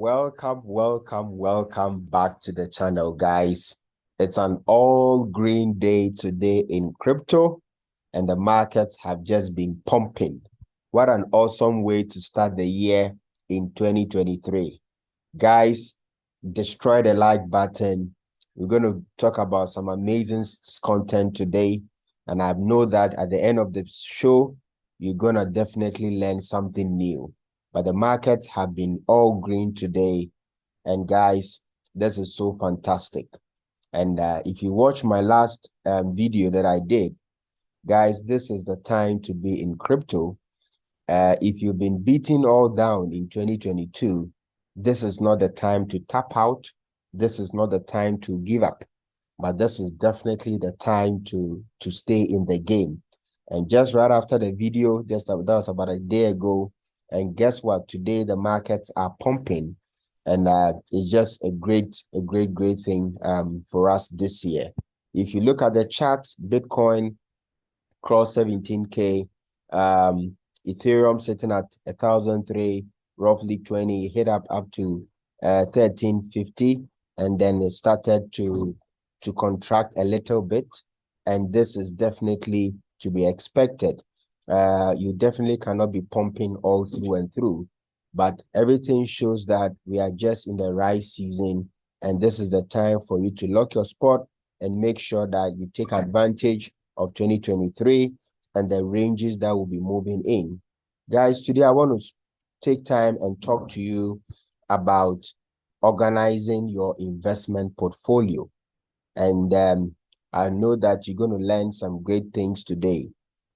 Welcome back to the channel, guys. It's an all green day today in crypto, and the markets have just been pumping. What an awesome way to start the year in 2023. Guys, destroy the like button. We're going to talk about some amazing content today, and I know that at the end of the show, you're going to definitely learn something new. But the markets have been all green today. And guys, this is so fantastic. And if you watch my last video that I did, guys, this is the time to be in crypto. If you've been beaten all down in 2022, this is not the time to tap out. This is not the time to give up. But this is definitely the time to stay in the game. And just right after the video, that was about a day ago, and guess what? Today the markets are pumping, and it's just a great thing for us this year. If you look at the charts, Bitcoin crossed 17K, Ethereum sitting at 1,003, roughly 20, hit up to 1,350, and then it started to contract a little bit, and this is definitely to be expected. You definitely cannot be pumping all through and through, but everything shows that we are just in the right season, and this is the time for you to lock your spot and make sure that you take advantage of 2023 and the ranges that will be moving in. Guys, today I want to take time and talk to you about organizing your investment portfolio. And I know that you're going to learn some great things today.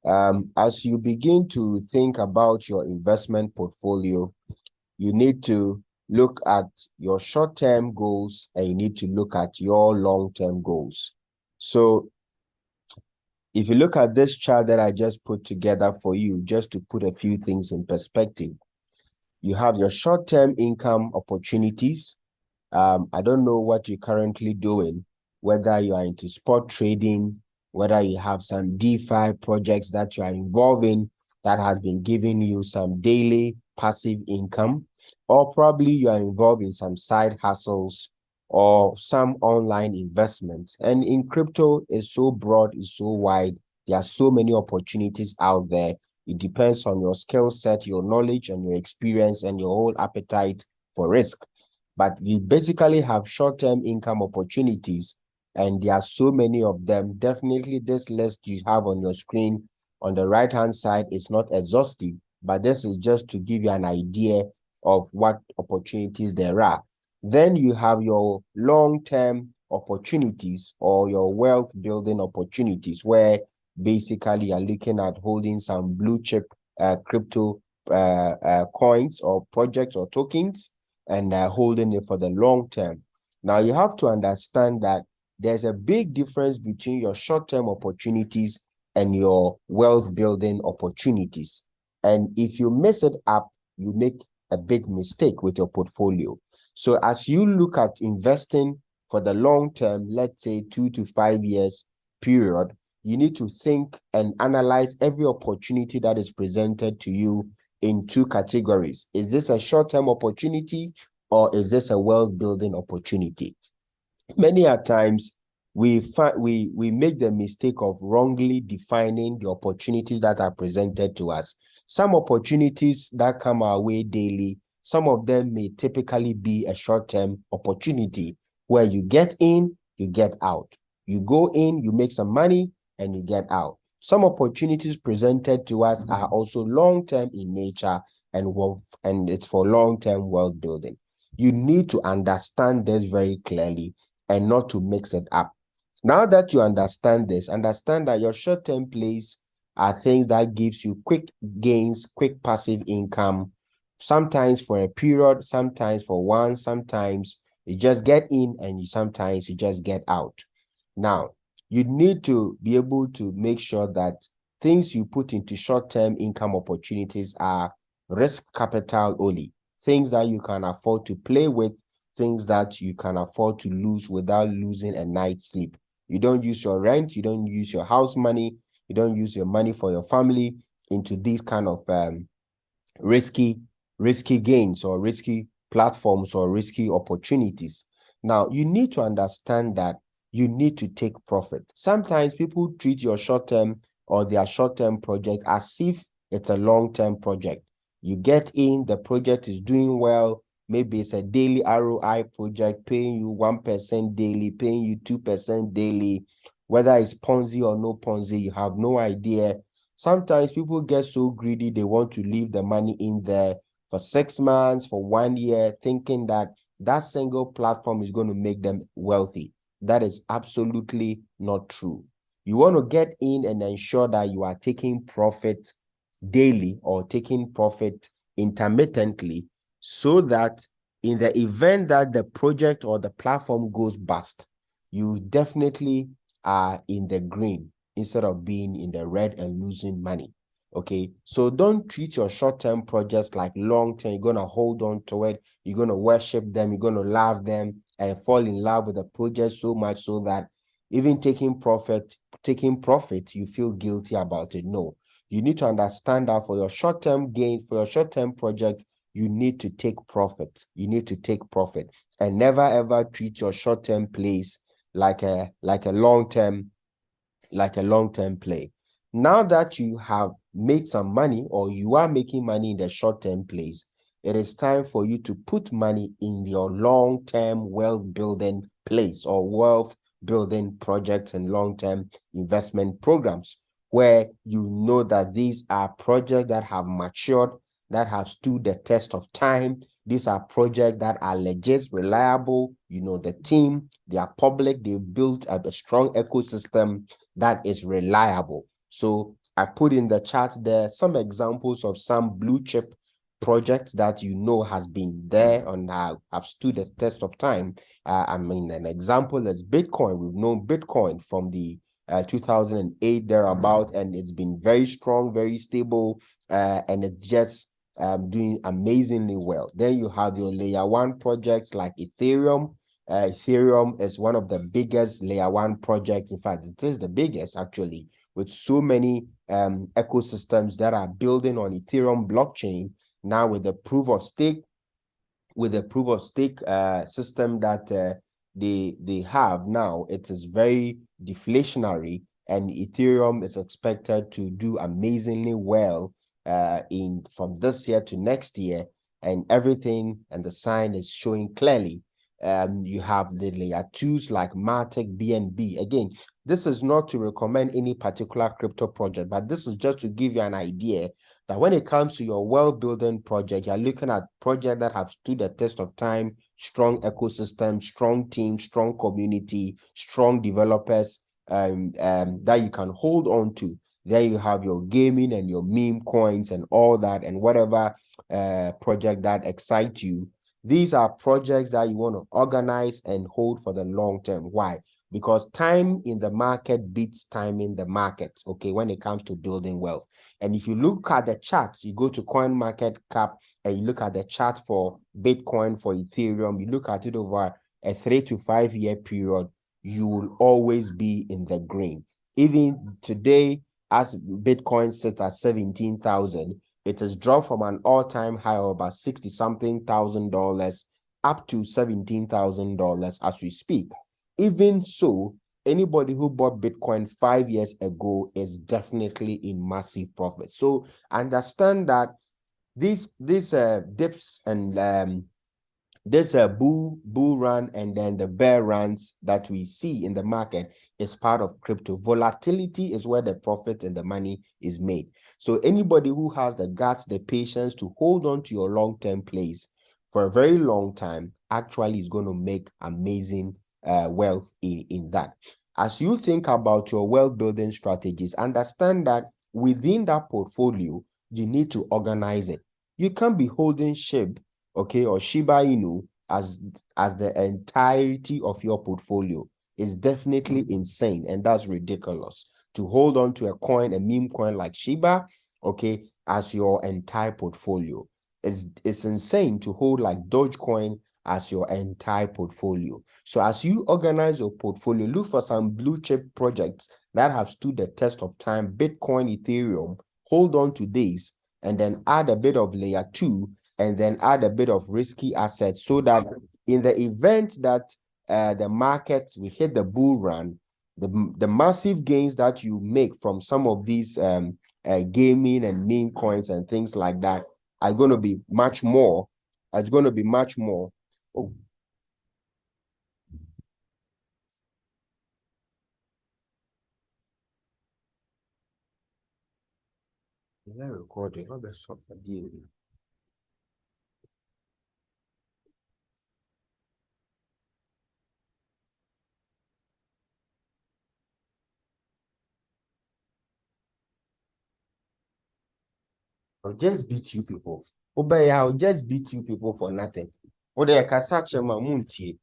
As you begin to think about your investment portfolio, you need to look at your short-term goals and you need to look at your long-term goals. So if you look at this chart that I just put together for you, just to put a few things in perspective, you have your short-term income opportunities. I don't know what you're currently doing, whether you are into spot trading, whether you have some DeFi projects that you are involved in that has been giving you some daily passive income, or probably you are involved in some side hustles or some online investments. And in crypto, it's so broad, it's so wide. There are so many opportunities out there. It depends on your skill set, your knowledge, and your experience, and your whole appetite for risk. But you basically have short-term income opportunities, and there are so many of them. Definitely this list you have on your screen on the right-hand side is not exhaustive, but this is just to give you an idea of what opportunities there are. Then you have your long-term opportunities or your wealth building opportunities, where basically you're looking at holding some blue chip crypto coins or projects or tokens and holding it for the long term. Now you have to understand that there's a big difference between your short-term opportunities and your wealth building opportunities. And if you mess it up, you make a big mistake with your portfolio. So as you look at investing for the long term, let's say 2 to 5 years period, you need to think and analyze every opportunity that is presented to you in two categories. Is this a short-term opportunity or is this a wealth building opportunity? Many a times we make the mistake of wrongly defining the opportunities that are presented to us. Some opportunities that come our way daily, some of them may typically be a short-term opportunity where you get in, you get out. You go in, you make some money, and you get out. Some opportunities presented to us are also long-term in nature, and it's for long-term wealth building. You need to understand this very clearly and not to mix it up. Now that you understand this, understand that your short-term plays are things that gives you quick gains, quick passive income, sometimes for a period, sometimes for one, sometimes you just get in and sometimes you just get out. Now, you need to be able to make sure that things you put into short-term income opportunities are risk capital only, things that you can afford to play with, things that you can afford to lose without losing a night's sleep. You don't use your rent, you don't use your house money, you don't use your money for your family into these kind of risky gains or risky platforms or risky opportunities. Now, you need to understand that you need to take profit. Sometimes people treat your short-term or their short-term project as if it's a long-term project. You get in, the project is doing well. Maybe it's a daily ROI project, paying you 1% daily, paying you 2% daily. Whether it's Ponzi or no Ponzi, you have no idea. Sometimes people get so greedy, they want to leave the money in there for 6 months, for 1 year, thinking that that single platform is going to make them wealthy. That is absolutely not true. You want to get in and ensure that you are taking profit daily or taking profit intermittently, so that in the event that the project or the platform goes bust, you definitely are in the green instead of being in the red and losing money. Okay, so don't treat your short-term projects like long-term. You're going to hold on to it. You're going to worship them. You're going to love them and fall in love with the project so much so that even taking profit, you feel guilty about it. No, you need to understand that for your short-term gain, for your short-term project, you need to take profit. You need to take profit and never ever treat your short-term plays like a long-term play. Now that you have made some money or you are making money in the short-term plays, it is time for you to put money in your long-term wealth building place or wealth building projects and long-term investment programs, where you know that these are projects that have matured, that have stood the test of time. These are projects that are legit, reliable. You know, the team, they are public, they've built a strong ecosystem that is reliable. So I put in the chat there some examples of some blue chip projects that you know has been there and have stood the test of time. I mean, an example is Bitcoin. We've known Bitcoin from the 2008 thereabout, and it's been very strong, very stable, and it's just doing amazingly well. Then you have your layer one projects like Ethereum. Ethereum is one of the biggest layer one projects. In fact, it is the biggest actually, with so many ecosystems that are building on Ethereum blockchain now with the proof of stake system that they have now. It is very deflationary, and Ethereum is expected to do amazingly well from this year to next year, and everything and the sign is showing clearly. You have the layer twos like Matic, BNB. Again, this is not to recommend any particular crypto project, but this is just to give you an idea that when it comes to your wealth building project, you're looking at projects that have stood the test of time, strong ecosystem, strong team, strong community, strong developers that you can hold on to. Then you have your gaming and your meme coins and all that, and whatever project that excites you. These are projects that you want to organize and hold for the long term. Why? Because time in the market beats time in the market, okay, when it comes to building wealth. And if you look at the charts, you go to CoinMarketCap and you look at the chart for Bitcoin, for Ethereum, you look at it over a 3 to 5 year period, you will always be in the green. Even today, as Bitcoin sits at 17,000, it has dropped from an all-time high of about $60-something thousand up to $17,000 as we speak. Even so, anybody who bought Bitcoin 5 years ago is definitely in massive profit. So understand that these dips and this bull run and then the bear runs that we see in the market is part of crypto. Volatility is where the profit and the money is made. So anybody who has the guts, the patience to hold on to your long-term plays for a very long time actually is going to make amazing wealth in that. As you think about your wealth building strategies, understand that within that portfolio, you need to organize it. You can't be holding SHIB, okay, or Shiba Inu as the entirety of your portfolio. Is definitely insane, and that's ridiculous to hold on to a coin, a meme coin like Shiba, okay, as your entire portfolio. It's insane to hold like Dogecoin as your entire portfolio. So as you organize your portfolio, look for some blue chip projects that have stood the test of time. Bitcoin, Ethereum, hold on to these and then add a bit of layer 2, and then add a bit of risky assets, so that in the event that the market will hit the bull run, the massive gains that you make from some of these gaming and meme coins and things like that are going to be much more. It's going to be much more. Oh. Yeah, recording. How the fuck are you? I'll just beat you people. Obey, I'll just beat you people for nothing. Or they can such a mamunti.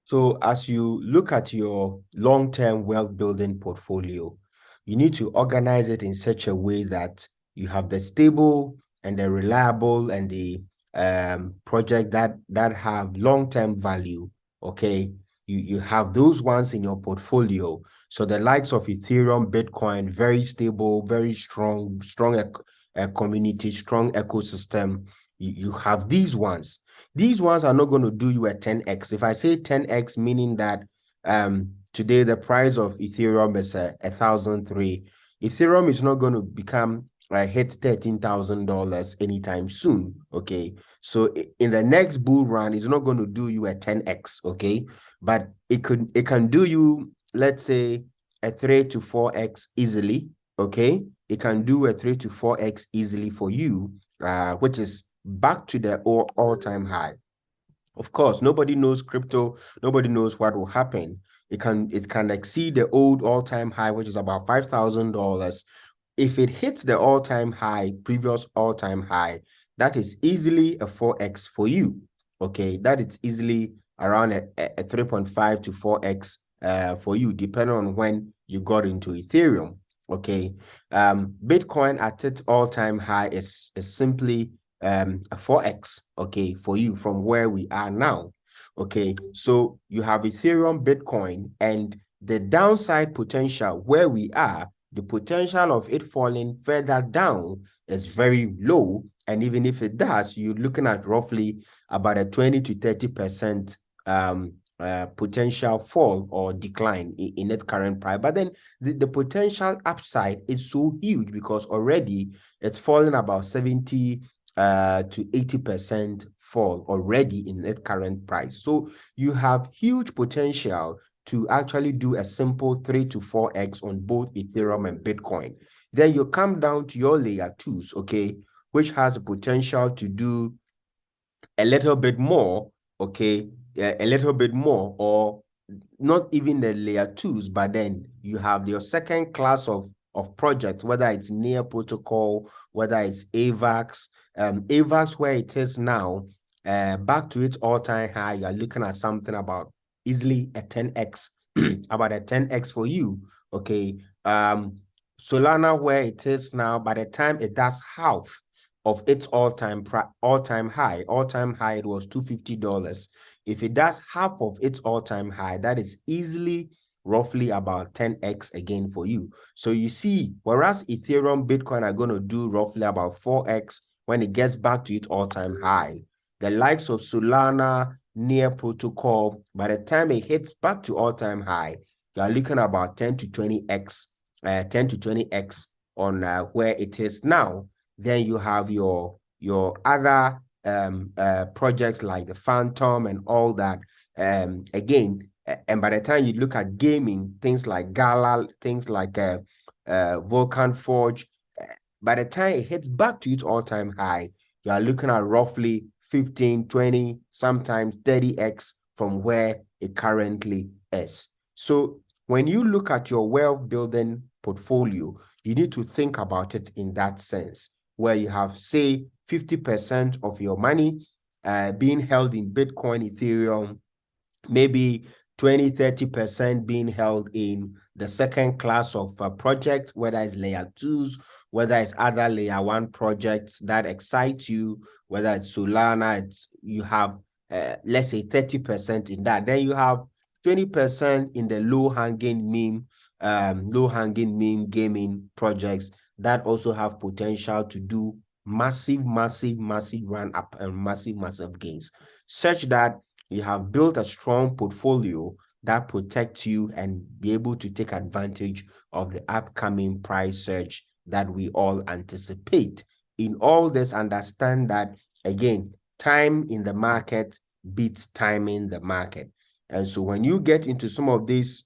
So as you look at your long-term wealth building portfolio, you need to organize it in such a way that you have the stable and the reliable and the project that have long-term value. Okay, you have those ones in your portfolio. So the likes of Ethereum, Bitcoin, very stable, very strong community, strong ecosystem. You have these ones. These ones are not going to do you a 10x. If I say 10x, meaning that today the price of Ethereum is 1,003, Ethereum is not going to become hit $13,000 anytime soon. Okay, so in the next bull run, it's not going to do you a 10x. Okay, but it can do you, let's say, a 3 to 4x easily. Okay, it can do a 3 to 4x easily for you, which is back to the all-time high. Of course, nobody knows crypto. Nobody knows what will happen. It can exceed the old all-time high, which is about $5,000. If it hits the all-time high, previous all-time high, that is easily a 4x for you. Okay, that is easily around a 3.5 to 4x for you, depending on when you got into Ethereum. Okay, Bitcoin at its all-time high is simply a 4x, okay, for you from where we are now. Okay, so you have Ethereum, Bitcoin, and the downside potential where we are, the potential of it falling further down is very low. And even if it does, you're looking at roughly about a 20 to 30% potential fall or decline in its current price. But then the potential upside is so huge because already it's fallen about 70 to 80% fall already in its current price. So you have huge potential to actually do a simple 3 to 4x on both Ethereum and Bitcoin. Then you come down to your layer twos, okay, which has a potential to do a little bit more, okay, a little bit more, or not even the layer twos, but then you have your second class of projects, whether it's near protocol, whether it's AVAX, AVAX where it is now, back to its all-time high, you're looking at something about easily a 10x, about a 10x for you, okay. Solana where it is now, by the time it does half of its all-time high. All-time high, it was $250. If it does half of its all-time high, that is easily roughly about 10x again for you. So you see, whereas Ethereum, Bitcoin are going to do roughly about 4x when it gets back to its all-time high. The likes of Solana, Near Protocol, by the time it hits back to all-time high, you are looking at about 10 to 20x, 10 to 20x on where it is now. Then you have your other projects like the Phantom and all that. Again, and by the time you look at gaming, things like Gala, things like Vulcan Forge, by the time it hits back to its all-time high, you are looking at roughly 15, 20, sometimes 30x from where it currently is. So when you look at your wealth building portfolio, you need to think about it in that sense, where you have, say, 50% of your money being held in Bitcoin, Ethereum, maybe 20, 30% being held in the second class of projects, whether it's layer 2s, whether it's other layer 1 projects that excite you, whether it's Solana, you have, let's say, 30% in that. Then you have 20% in the low-hanging meme gaming projects that also have potential to do massive run up and massive gains, such that you have built a strong portfolio that protects you and be able to take advantage of the upcoming price surge that we all anticipate. In all this, understand that, again, time in the market beats timing the market. And so when you get into some of these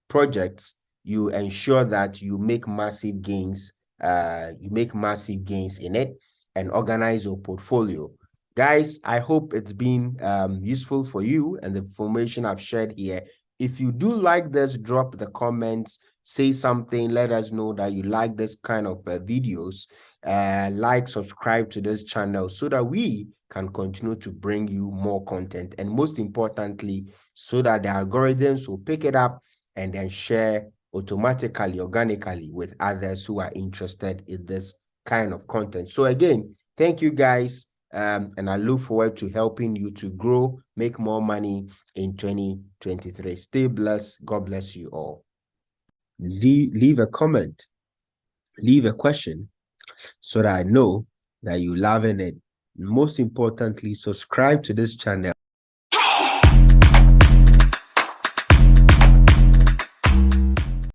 projects, you ensure that you make massive gains. You make massive gains in it and organize your portfolio. Guys, I hope it's been useful for you and the information I've shared here. If you do like this, drop the comments, say something, let us know that you like this kind of videos. Like, subscribe to this channel so that we can continue to bring you more content. And most importantly, so that the algorithms will pick it up and then share automatically, organically with others who are interested in this kind of content. So again, thank you guys. And I look forward to helping you to grow, make more money in 2023. Stay blessed. God bless you all. Leave a comment, leave a question so that I know that you're loving it. Most importantly, subscribe to this channel.